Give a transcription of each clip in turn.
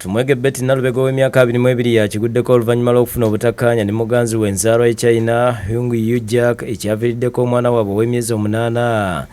Tumwege Betty Nalubega w'emyaka 22 yakiguddeko oluvannyuma lw'okufuna obutakkaanya ne muganzi we enzaalwa e China Hung Yujak ekyaviiriddeko omwana waabwe ow'emyezi 8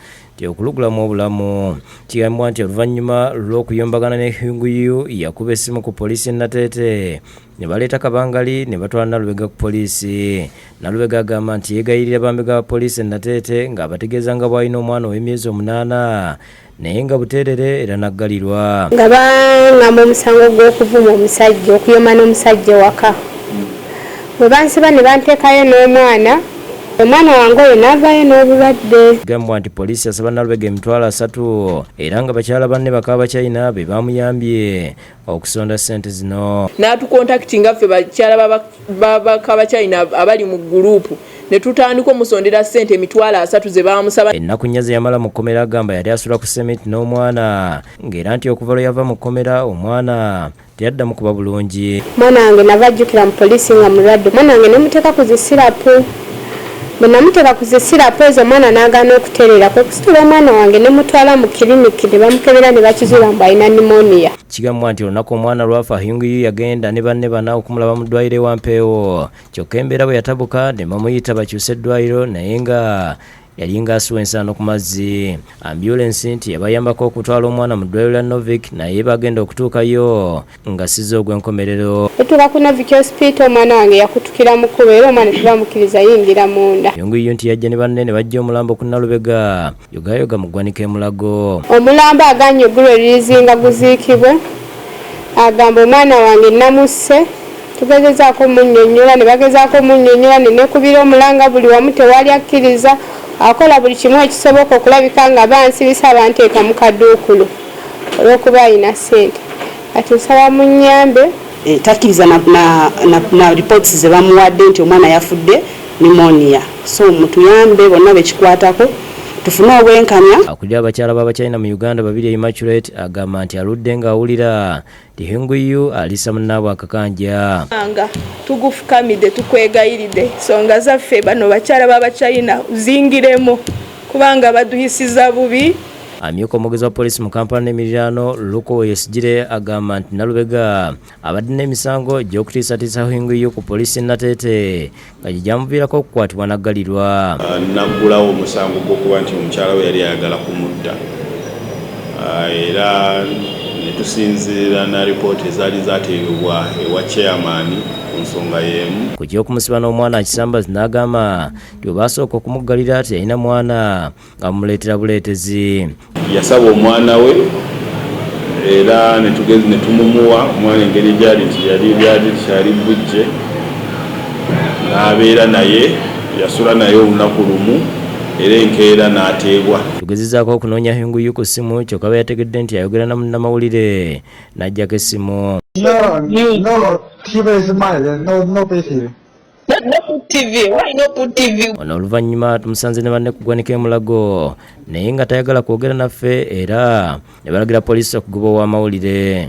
okulugulamu obulamu. Kigambibwa nti oluvannyuma lw'okuyombagana ne Hung Yu yakuba essimu ku poliisi Nateete ne baleeta kabangali ne batwala Nalubega ku poliisi. Nalubega agamba nti yeegayirira bambega ba poliisi Nateete ng'abategeeza nga bw'alina omwana ow'emyezi 8 naye nga buteerere era naggalirwa. Nga bangamba omusango gw'okuvuma omusajja okuyoma n'omusajja waka. Bwe bansiba ne banteekayo n'omwana wange oyo n'avaayo n'obulwadde. Gambwa nti poliisi yasaba Nalubega emitwalo 3 era nga bakyala banne bakaba China be bamuyambye okusonda ssente zino. N'atukontakiti nga ffe bakyala bakaba China abali mu guruupu ne tutandika omusondera ssente emitwalo 3 ze bamusaba. Ennaku nnya ze yamala mu kkomera agamba yali asula ku sementi n'omwana ng'era nti okuva lwe yava mu kkomera omwana teyaddamu kuba bulungi. Mwana wange navajjukira mu poliisi nga mulwadde. Mwana wange ne muteeka ku zisirapu. Bwe namuteeka ku zisirapu ezo omwana n'agaana okutereera kwe kusitula omwana wange ne mutwala mu kiriniki ne bamukebera ne bakizuula mbu alina pneumonia. Kigambibwa nti olunaku omwana lwafa Hung Yu yagenda ne banne bana okumulaba mu ddwaliro ewa Mpeewo. Kyokka embeera bwe yatabuka ne bamuyita bakyuse eddwaliro naye nga yali ng'asuwa ensaano ku mazzi. Ambulensi nti yabayambako okutwala omwana mu ddwaliro lya Novik naye bagenda okutuukayo nga sizza ogw'enkomerero. Etuuka ku Novik Hospital omwana wange yakutukira mu kkubo era omwana tebamukkiriza yingira munda. Hung Yu nti yajja ne banne ne bajja omulambo ku Nalubega yogayoga mu ggwanika e Mulago. Omulambo aganye oggulo eriizinga guziikibwe. Agamba omwana wange namusse tugezezaako omunnyonnyola ne bagezaako omunnyonnyola ne nekubira omulanga buli wamu tewali akkiriza. Akola buli kimu ekisoboka okulabika nga bansibisa banteeka mu kaduukulu olw'okuba alina ssente. Kati nsaba munnyambe. Takkiriza na reports ze bamuwadde nti omwana yafudde pneumonia. So mutuyambe bonna bekikwatako tufune obwenkanya. Akulira abakyala b'Abachina mu Uganda babiri Immaculate agamba nti aludde ng'awulira ti Hung Yu alisa munnaabwe akakanja. Tugufukamidde tukwegayiridde songa zaffe bano bakyala b'Abachina zingiremo kubanga baduhisiza bubi. Amyuka omwogezi wa poliisi mu Kampala n'emiriraano Luko Yesigire agamba nti Nalubega abadde n'emisango gy'okutiisatiisa Hung Yu ku poliisi Nateete nga gyamuviirako okukwatibwa naggalirwa. Naggulawo omusango gw'okuba nti omukyala we yali ayagala kumutta era ne tusinziira na ripooti ezaali zaateebebwa ewa chairman ku nsonga y'emu. Ku ky'okumusiba n'omwana akisambazi n'agamba nti obasooka okumuggalira ati yalina mwana ng'amuleetera buleetezi. Yasaba omwana we era ne tumumuwa omwana engeri gyali nti yali kyali bujje n'abeera naye yasula naye olunaku lumu era enkeera n'ateebwa. Tugezezaako okunoonya Hung Yu ku ssimu kyokka bwe yategedde nti ayogera na munnamawulire n'ajjako essimu. Ono oluvannyuma tumusanze ne banne ku ggwanika e Mulago naye nga tayagala kwogera naffe era ne balagira poliisi okugoba ow'amawulire.